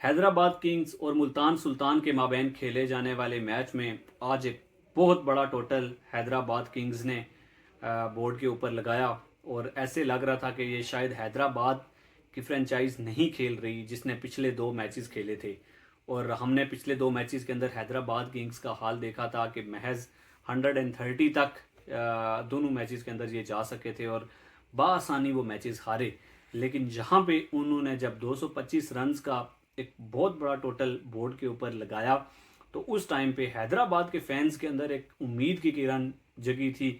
Hyderabad Kings और मुल्तान सुल्तान के माबैन खेले जाने वाले मैच में आज एक बहुत बड़ा टोटल हैदराबाद किंग्स ने बोर्ड के ऊपर लगाया। और ऐसे लग रहा था कि ये शायद हैदराबाद की फ्रेंचाइज नहीं खेल रही जिसने पिछले दो मैचेस खेले थे। और हमने पिछले दो मैचेस के अंदर हैदराबाद किंग्स का हाल देखा था कि महज 130 तक दोनों मैचेस के अंदर ये जा सके थे और बासानी वो मैचेस हारे। लेकिन जहाँ पे उन्होंने जब 225 रन्स का एक बहुत बड़ा टोटल बोर्ड के ऊपर लगाया तो उस टाइम पे हैदराबाद के फैंस के अंदर एक उम्मीद की किरण जगी थी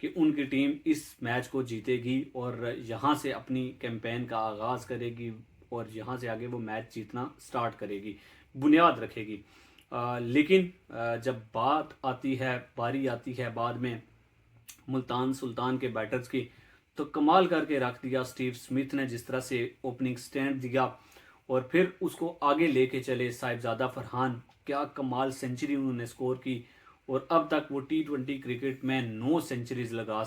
कि उनकी टीम इस मैच को जीतेगी और यहाँ से अपनी कैंपेन का आगाज़ करेगी और यहाँ से आगे वो मैच जीतना स्टार्ट करेगी, बुनियाद रखेगी। लेकिन जब बात आती है, बारी आती है बाद में मुल्तान सुल्तान के बैटर्स की, तो कमाल करके रख दिया स्टीव स्मिथ ने। जिस तरह से ओपनिंग स्टैंड दिया और फिर उसको आगे लेके चले साहिबजादा फरहान, क्या कमाल सेंचुरी उन्होंने स्कोर की। और अब तक वो T20 क्रिकेट में 9 सेंचुरीज लगा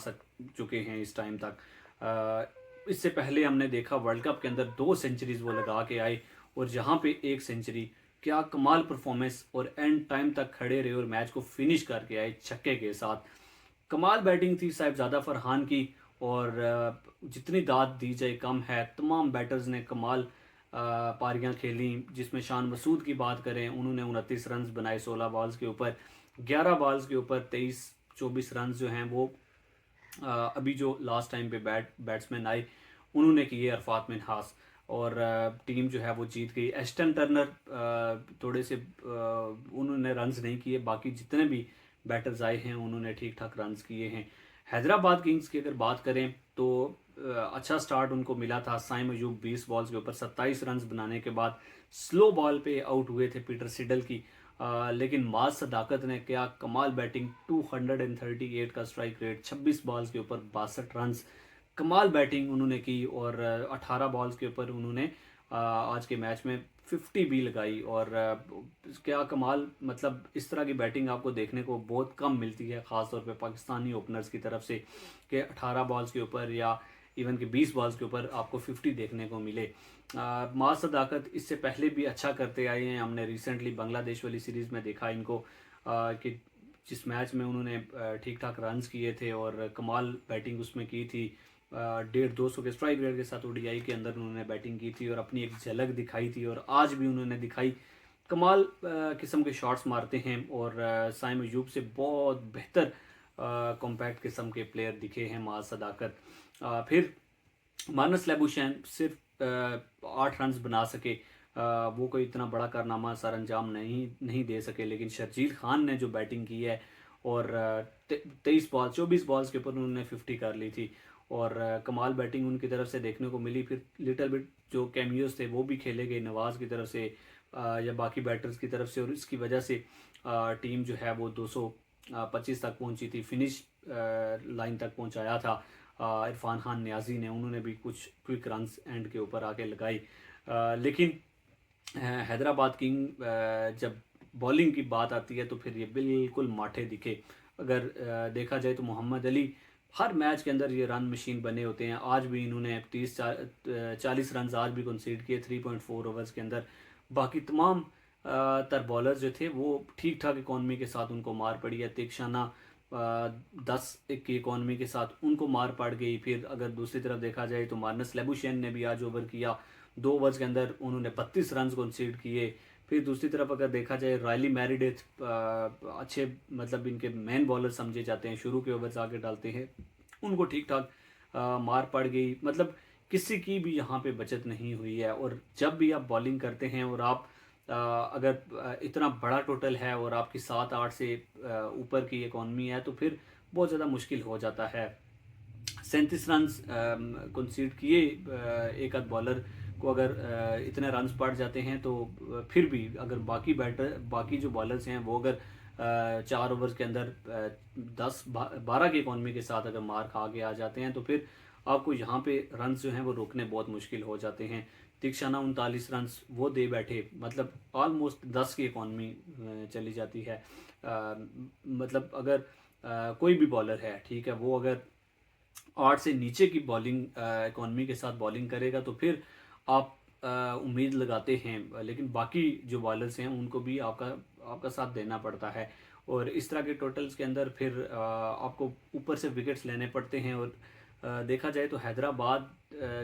चुके हैं इस टाइम तक। इससे पहले हमने देखा वर्ल्ड कप के अंदर 2 सेंचुरीज वो लगा के आए और जहाँ पे 1 सेंचुरी। क्या कमाल परफॉर्मेंस और एंड टाइम तक खड़े रहे और मैच को फिनिश करके आए छक्के के साथ। कमाल बैटिंग थी साहिबजादा फरहान की। और जितनी दाद दी जाए कम है। तमाम बैटर्स ने कमाल पारियां खेली, जिसमें शान मसूद की बात करें, उन्होंने 29 रन बनाए 16 बॉल्स के ऊपर। 11 बॉल्स के ऊपर 23-24 रन जो हैं वो अभी जो लास्ट टाइम पे बैट्समैन आए उन्होंने किए, अरफात मिनहास। और टीम जो है वो जीत गई। एस्टन टर्नर थोड़े से उन्होंने रन्स नहीं किए, बाकी जितने भी बैटर्स आए हैं उन्होंने ठीक ठाक रन्स किए हैं। हैदराबाद किंग्स की अगर बात करें तो अच्छा स्टार्ट उनको मिला था। साइम अयूब 20 बॉल्स के ऊपर 27 रन्स बनाने के बाद स्लो बॉल पे आउट हुए थे पीटर सिडल की। लेकिन माज सदाकत ने क्या कमाल बैटिंग, 238 का स्ट्राइक रेट, 26 बॉल्स के ऊपर 62 रन्स, कमाल बैटिंग उन्होंने की। और 18 बॉल्स के ऊपर उन्होंने आज के मैच में 50 भी लगाई। और क्या कमाल, मतलब इस तरह की बैटिंग आपको देखने को बहुत कम मिलती है, ख़ासतौर पे पाकिस्तानी ओपनर्स की तरफ से, कि 18 बॉल्स के ऊपर या इवन कि 20 बॉल्स के ऊपर आपको 50 देखने को मिले। माज सदाकत इससे पहले भी अच्छा करते आए हैं। हमने रिसेंटली बांग्लादेश वाली सीरीज़ में देखा इनको कि जिस मैच में उन्होंने ठीक ठाक रन्स किए थे और कमाल बैटिंग उसमें की थी। 150-200 के स्ट्राइक रेट के साथ ओडीआई के अंदर उन्होंने बैटिंग की थी और अपनी एक झलक दिखाई थी और आज भी उन्होंने दिखाई। कमाल किस्म के शॉट्स मारते हैं और साइम अयूब से बहुत बेहतर कॉम्पैक्ट किस्म के प्लेयर दिखे हैं माज सदाकत। फिर मानस लेबुशैन सिर्फ 8 रन बना सके, वो कोई इतना बड़ा कारनामा सर अंजाम नहीं दे सके। लेकिन शर्जील खान ने जो बैटिंग की है और 24 बॉल्स के ऊपर उन्होंने 50 कर ली थी और कमाल बैटिंग उनकी तरफ से देखने को मिली। फिर लिटिल बिट जो कैमियोज थे वो भी खेले गए नवाज़ की तरफ से या बाकी बैटर्स की तरफ से, और इसकी वजह से टीम जो है वो 225 तक पहुंची थी, फिनिश लाइन तक पहुंचाया था। इरफान खान न्याजी ने, उन्होंने भी कुछ क्विक रन्स एंड के ऊपर आके लगाई। लेकिन हैदराबाद किंग जब बॉलिंग की बात आती है तो फिर ये बिल्कुल माठे दिखे। अगर देखा जाए तो मोहम्मद अली हर मैच के अंदर ये रन मशीन बने होते हैं। आज भी इन्होंने 40 रन आज भी कंसीड किए 3.4 ओवर्स के अंदर। बाकी तमाम तर बॉलर जो थे वो ठीक ठाक इकॉनमी के साथ उनको मार पड़ी है। तीक्षाना 10 की इकॉनमी के साथ उनको मार पड़ गई। फिर अगर दूसरी तरफ देखा जाए तो मार्नस लेबुशेन ने भी आज ओवर किया, 2 ओवर्स के अंदर उन्होंने 32 रन कंसीड किए। फिर दूसरी तरफ अगर देखा जाए रायली मैरिडेथ अच्छे, मतलब इनके मेन बॉलर समझे जाते हैं, शुरू के ओवर्स आगे डालते हैं, उनको ठीक ठाक मार पड़ गई। मतलब किसी की भी यहाँ पे बचत नहीं हुई है। और जब भी आप बॉलिंग करते हैं और आप अगर इतना बड़ा टोटल है और आपकी 7-8 से ऊपर की इकॉनमी है तो फिर बहुत ज़्यादा मुश्किल हो जाता है। 37 रन कंसीड किए एक आध बॉलर को, अगर इतने रन पड़ जाते हैं तो फिर भी अगर बाकी जो बॉलर्स हैं वो अगर 4 ओवर्स के अंदर 10-12 की इकॉनमी के साथ अगर मार खा के आ जाते हैं तो फिर आपको यहाँ पे रन जो हैं वो रोकने बहुत मुश्किल हो जाते हैं। तीक्षाना 39 रन वो दे बैठे, मतलब ऑलमोस्ट 10 की इकॉनमी चली जाती है। मतलब अगर कोई भी बॉलर है, ठीक है, वो अगर 8 से नीचे की बॉलिंग इकॉनमी के साथ बॉलिंग करेगा तो फिर आप उम्मीद लगाते हैं, लेकिन बाकी जो बॉलर्स हैं उनको भी आपका साथ देना पड़ता है। और इस तरह के टोटल्स के अंदर फिर आपको ऊपर से विकेट्स लेने पड़ते हैं। और देखा जाए तो हैदराबाद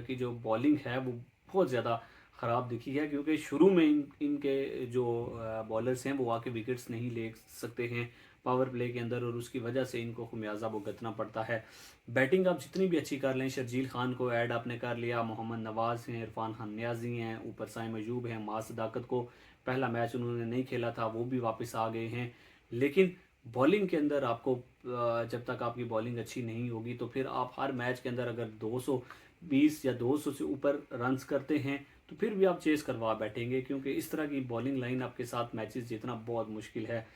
की जो बॉलिंग है वो बहुत ज़्यादा ख़राब दिखी है, क्योंकि शुरू में इनके जो बॉलर्स हैं वो आके विकेट्स नहीं ले सकते हैं पावर प्ले के अंदर, और उसकी वजह से इनको खमियाजा भुगतना पड़ता है। बैटिंग आप जितनी भी अच्छी कर लें, शर्जील खान को ऐड आपने कर लिया, मोहम्मद नवाज हैं, इरफान खान नियाजी हैं, ऊपर साइम अयूब हैं, मास सदाकत को पहला मैच उन्होंने नहीं खेला था, वो भी वापस आ गए हैं। लेकिन बॉलिंग के अंदर आपको जब तक आपकी बॉलिंग अच्छी नहीं होगी तो फिर आप हर मैच के अंदर अगर 220 या 200 से ऊपर रन्स करते हैं तो फिर भी आप चेस करवा बैठेंगे, क्योंकि इस तरह की बॉलिंग लाइन आपके साथ मैचेस जीतना बहुत मुश्किल है।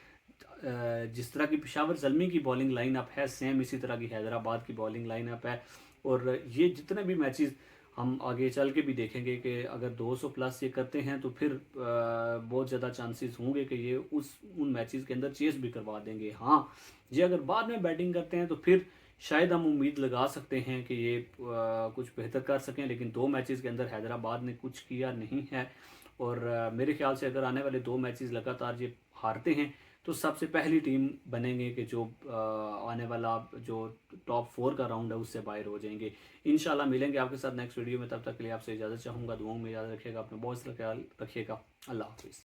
जिस तरह की पेशावर ज़ल्मी की बॉलिंग लाइनअप है, सेम इसी तरह की हैदराबाद की बॉलिंग लाइनअप है। और ये जितने भी मैचेस हम आगे चल के भी देखेंगे कि अगर 200 प्लस ये करते हैं तो फिर बहुत ज़्यादा चांसेस होंगे कि ये उन मैचेस के अंदर चेस भी करवा देंगे। हाँ, ये अगर बाद में बैटिंग करते हैं तो फिर शायद हम उम्मीद लगा सकते हैं कि ये कुछ बेहतर कर सकें, लेकिन 2 मैचेस के अंदर हैदराबाद ने कुछ किया नहीं है। और मेरे ख्याल से अगर आने वाले 2 मैचेस लगातार ये हारते हैं तो सबसे पहली टीम बनेंगे कि जो आने वाला जो टॉप 4 का राउंड है उससे बाहर हो जाएंगे। इंशाल्लाह मिलेंगे आपके साथ नेक्स्ट वीडियो में, तब तक के लिए आपसे इजाज़त चाहूँगा। दुआओं में याद रखिएगा, अपना बहुत सारा ख्याल रखिएगा। अल्लाह हाफिज़।